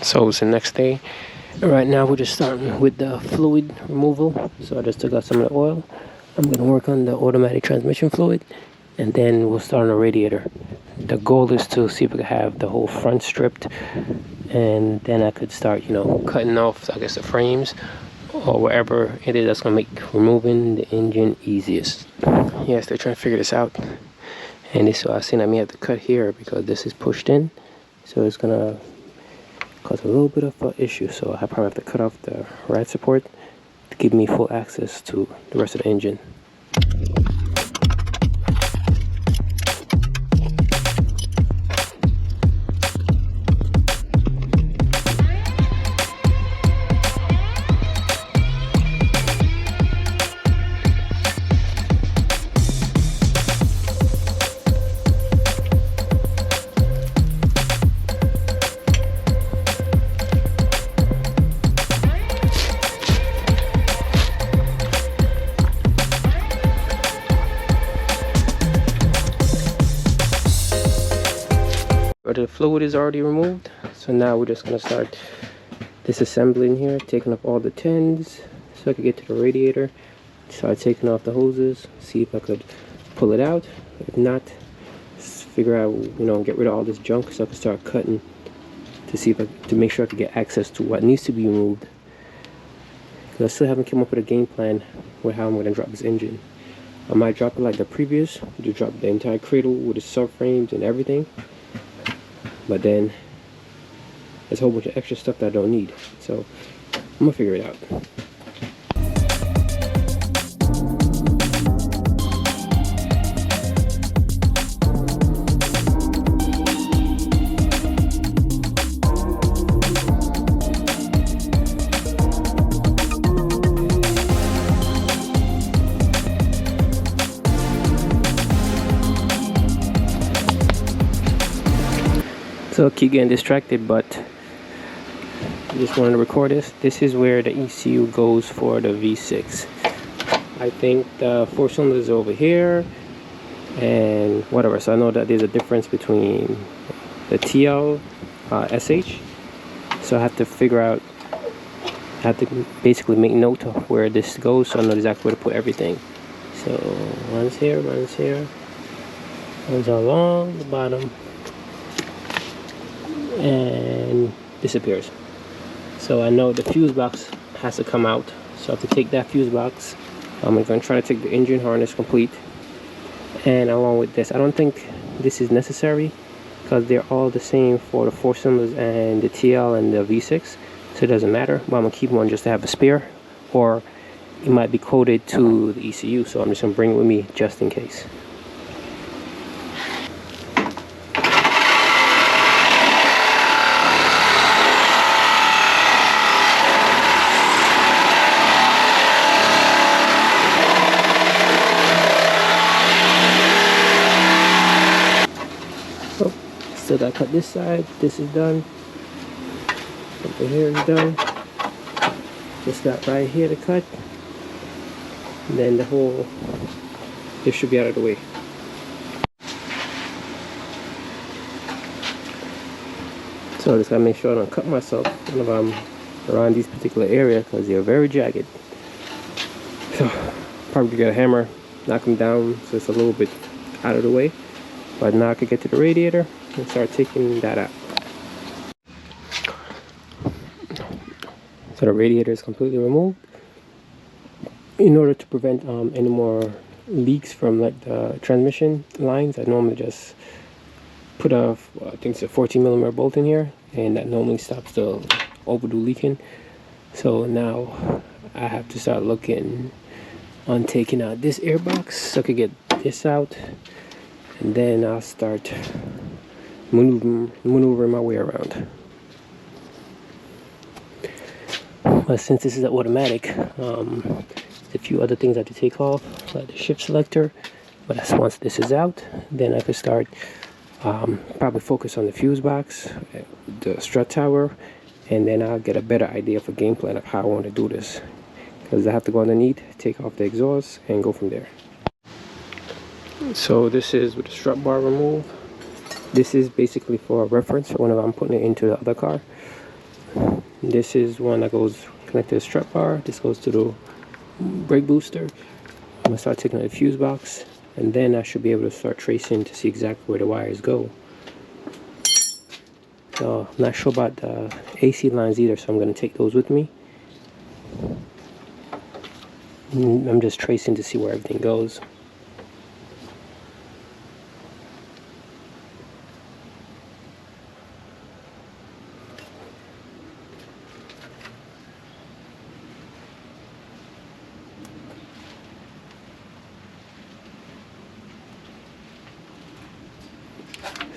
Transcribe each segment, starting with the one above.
So it's the next day. Right now we're just starting with the fluid removal. So I just took out some of the oil. I'm going to work on the automatic transmission fluid, and then we'll start on the radiator. The goal is to see if we can have the whole front stripped, and then I could start, cutting off, I guess, the frames or wherever it is that's going to make removing the engine easiest. Yes, they're trying to figure this out. And this, so I seen I may have to cut here because this is pushed in. So it's going to cause a little bit of an issue. So I probably have to cut off the rad support to give me full access to the rest of the engine. The fluid is already removed, so now we're just going to start disassembling here, taking off all the tins so I could get to the radiator, start taking off the hoses, see if I could pull it out. If not, figure out, get rid of all this junk so I can start cutting to see if to make sure I can get access to what needs to be removed, because I still haven't come up with a game plan with how I'm going to drop this engine. I might drop it like the previous, to drop the entire cradle with the subframes and everything. But then there's a whole bunch of extra stuff that I don't need. So I'm gonna figure it out. So I keep getting distracted, but I just wanted to record this. This is where the ECU goes for the V6. I think the 4 cylinders are over here and whatever. So I know that there's a difference between the TL, SH. So I have to figure out, I have to basically make note of where this goes so I know exactly where to put everything. So one's here, one's along the bottom, and disappears. So I know the fuse box has to come out, so I have to take that fuse box. I'm going to try to take the engine harness complete, and along with this, I don't think this is necessary because they're all the same for the 4 cylinders and the TL and the V6, so it doesn't matter. But I'm going to keep one just to have a spare, or it might be coded to the ECU, so I'm just going to bring it with me just in case. So I cut this side, this is done, over here is done, just got right here to cut, and then the whole, this should be out of the way. So I just gotta make sure I don't cut myself whenever I'm around these particular areas because they're very jagged. So probably get a hammer, knock them down so it's a little bit out of the way. But now I can get to the radiator and start taking that out. So the radiator is completely removed. In order to prevent any more leaks from like the transmission lines, I normally just put a, I think it's a 14mm bolt in here, and that normally stops the overdue leaking. So now I have to start looking on taking out this air box so I could get this out. And then I'll start maneuvering my way around. But since this is an automatic, there's a few other things I have to take off, like the shift selector. But that's once this is out, then I can start probably focus on the fuse box, the strut tower, and then I'll get a better idea of a game plan of how I want to do this. Because I have to go underneath, take off the exhaust, and go from there. So this is with the strut bar remove. This is basically for a reference for whenever I'm putting it into the other car. This is one that goes connected to the strap bar. This goes to the brake booster. I'm gonna start taking out the fuse box, and then I should be able to start tracing to see exactly where the wires go. So I'm not sure about the AC lines either, so I'm gonna take those with me. I'm just tracing to see where everything goes.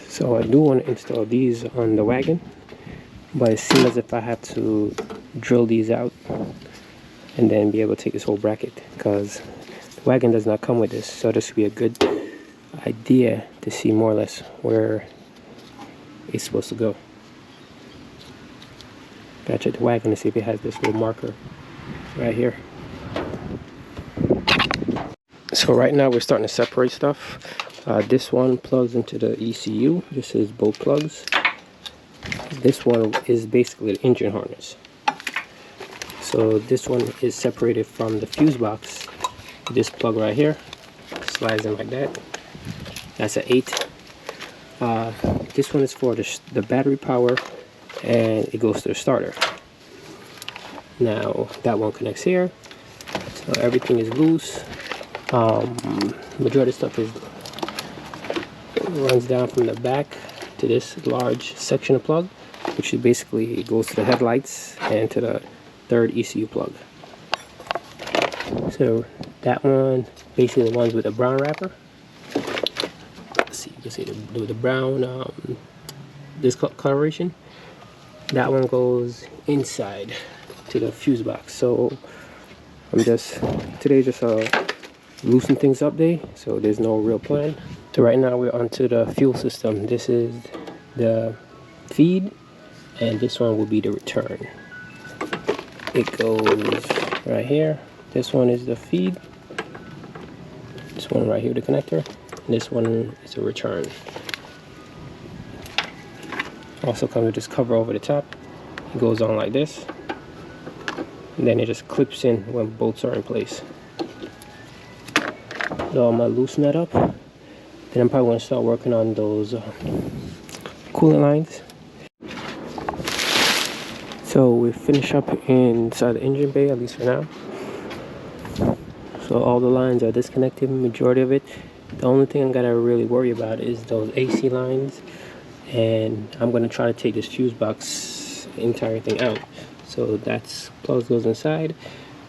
So I do want to install these on the wagon, but it seems as if I have to drill these out and then be able to take this whole bracket, because the wagon does not come with this. So this would be a good idea to see more or less where it's supposed to go. Gotta check the wagon to see if it has this little marker right here. So right now we're starting to separate stuff. This one plugs into the ECU. This is both plugs. This one is basically the engine harness. So this one is separated from the fuse box. This plug right here slides in like that. That's an 8. This one is for the battery power, and it goes to the starter. Now that one connects here, so everything is loose. Majority of stuff runs down from the back to this large section of plug, which is basically goes to the headlights and to the third ECU plug. So that one, basically the ones with the brown wrapper. Let's see, you can see the brown this coloration. That one goes inside to the fuse box. So I'm just loosen things up day, so there's no real plan. So right now we're onto the fuel system. This is the feed, and this one will be the return. It goes right here. This one is the feed. This one right here, the connector. This one is the return. Also comes with this cover over the top. It goes on like this, and then it just clips in when bolts are in place. So I'm gonna loosen that up. Then I'm probably gonna start working on those coolant lines. So we finish up inside the engine bay, at least for now. So all the lines are disconnected, majority of it. The only thing I'm gonna really worry about is those AC lines, and I'm gonna try to take this fuse box entire thing out. So that's plug goes inside.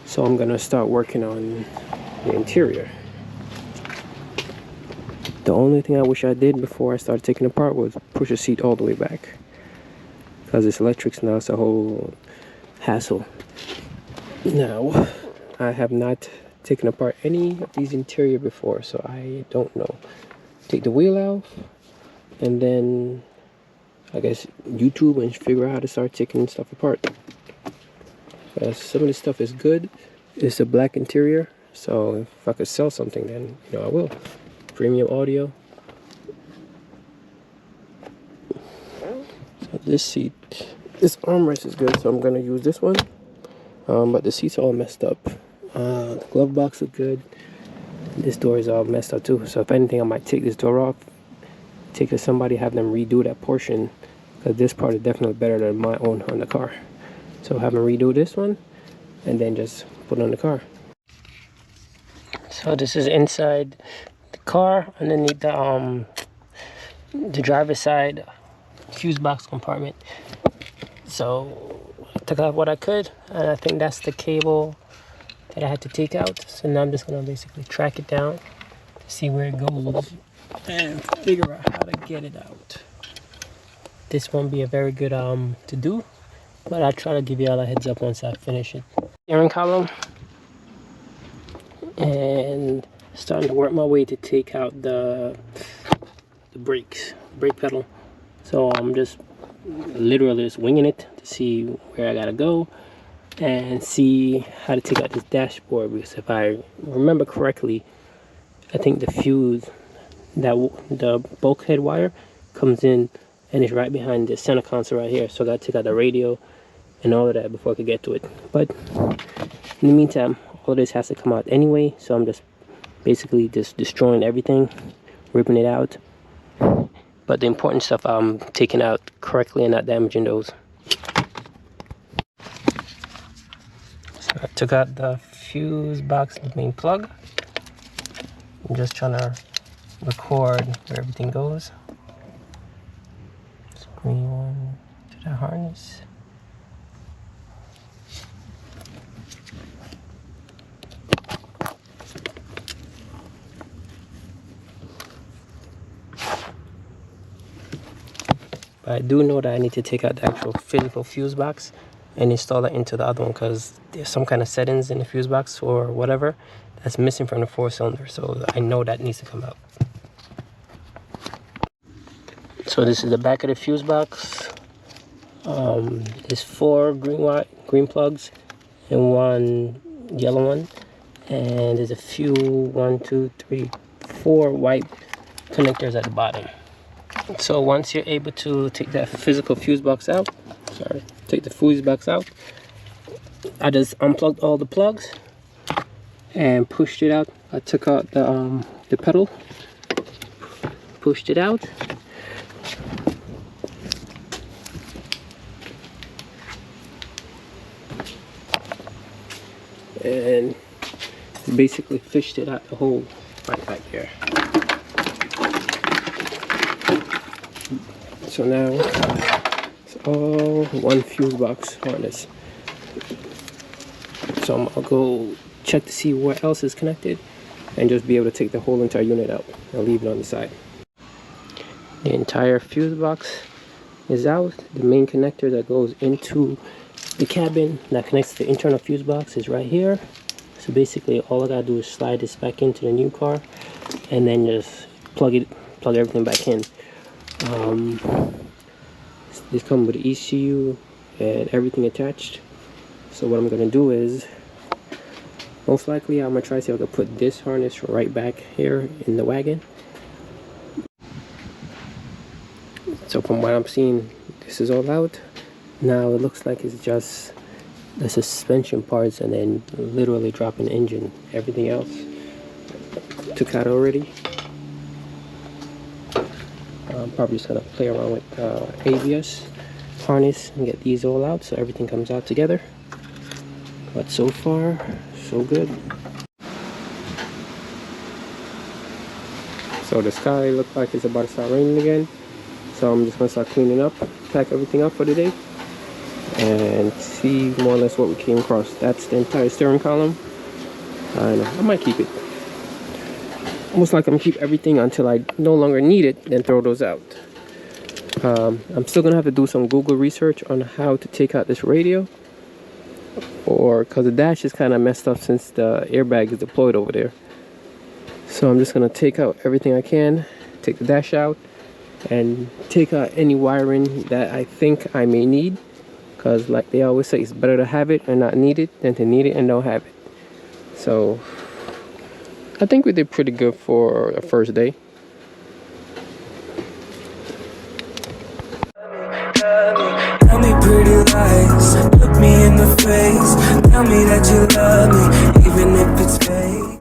So I'm gonna start working on the interior. The only thing I wish I did before I started taking it apart was push the seat all the way back, because it's electrics now, it's a whole hassle. Now, I have not taken apart any of these interior before, so I don't know. Take the wheel out, and then I guess YouTube and figure out how to start taking stuff apart. Some of this stuff is good. It's a black interior, so if I could sell something, then I will. Premium audio. So this armrest is good, so I'm gonna use this one. But the seat's all messed up. The glove box is good. This door is all messed up too. So if anything, I might take this door off, take it to somebody, have them redo that portion, because this part is definitely better than my own on the car. So have them redo this one, and then just put it on the car. So this is inside the car, underneath the driver's side fuse box compartment. So I took out what I could, and I think that's the cable that I had to take out. So now I'm just gonna basically track it down to see where it goes and figure out how to get it out. This won't be a very good to do, but I'll try to give you all a heads up once I finish it. Steering column, and starting to work my way to take out the brake pedal. So I'm just literally just winging it to see where I gotta go and see how to take out this dashboard, because if I remember correctly, I think the fuse, the bulkhead wire comes in and it's right behind the center console right here. So I gotta take out the radio and all of that before I could get to it. But in the meantime, all of this has to come out anyway, so I'm just basically just destroying everything, ripping it out. But the important stuff I'm taking out correctly and not damaging those. So I took out the fuse box main plug. I'm just trying to record where everything goes. Green one to the harness. But I do know that I need to take out the actual physical fuse box and install it into the other one, because there's some kind of settings in the fuse box or whatever that's missing from the 4-cylinder. So I know that needs to come out. So this is the back of the fuse box. There's 4 green plugs and 1 yellow one, and there's a few 1, 2, 3, 4 white connectors at the bottom. So once you're able to take that physical fuse box out, take the fuse box out, I just unplugged all the plugs and pushed it out. I took out the pedal, pushed it out, and basically fished it out the hole right back there. So now it's all one fuse box harness. So I'll go check to see where else is connected and just be able to take the whole entire unit out and leave it on the side. The entire fuse box is out. The main connector that goes into the cabin that connects to the internal fuse box is right here. So basically all I gotta do is slide this back into the new car and then just plug everything back in. These come with the ECU and everything attached. So what I'm gonna do is, most likely I'm gonna try to see if I can put this harness right back here in the wagon. So from what I'm seeing, this is all out. Now it looks like it's just the suspension parts and then literally dropping the engine. Everything else took out already. I'm probably just gonna play around with ABS harness and get these all out so everything comes out together. But so far, so good. So the sky looks like it's about to start raining again. So I'm just gonna start cleaning up, pack everything up for the day, and see more or less what we came across. That's the entire steering column. And I might keep it. Most likely I'm gonna keep everything until I no longer need it, then throw those out. I'm still gonna have to do some Google research on how to take out this radio, or because the dash is kind of messed up since the airbag is deployed over there. So I'm just gonna take out everything I can, take the dash out, and take out any wiring that I think I may need, because like they always say, it's better to have it and not need it than to need it and don't have it. So I think we did pretty good for a first day. Tell me pretty lies, look me in the face, tell me that you love me, even if it's fake.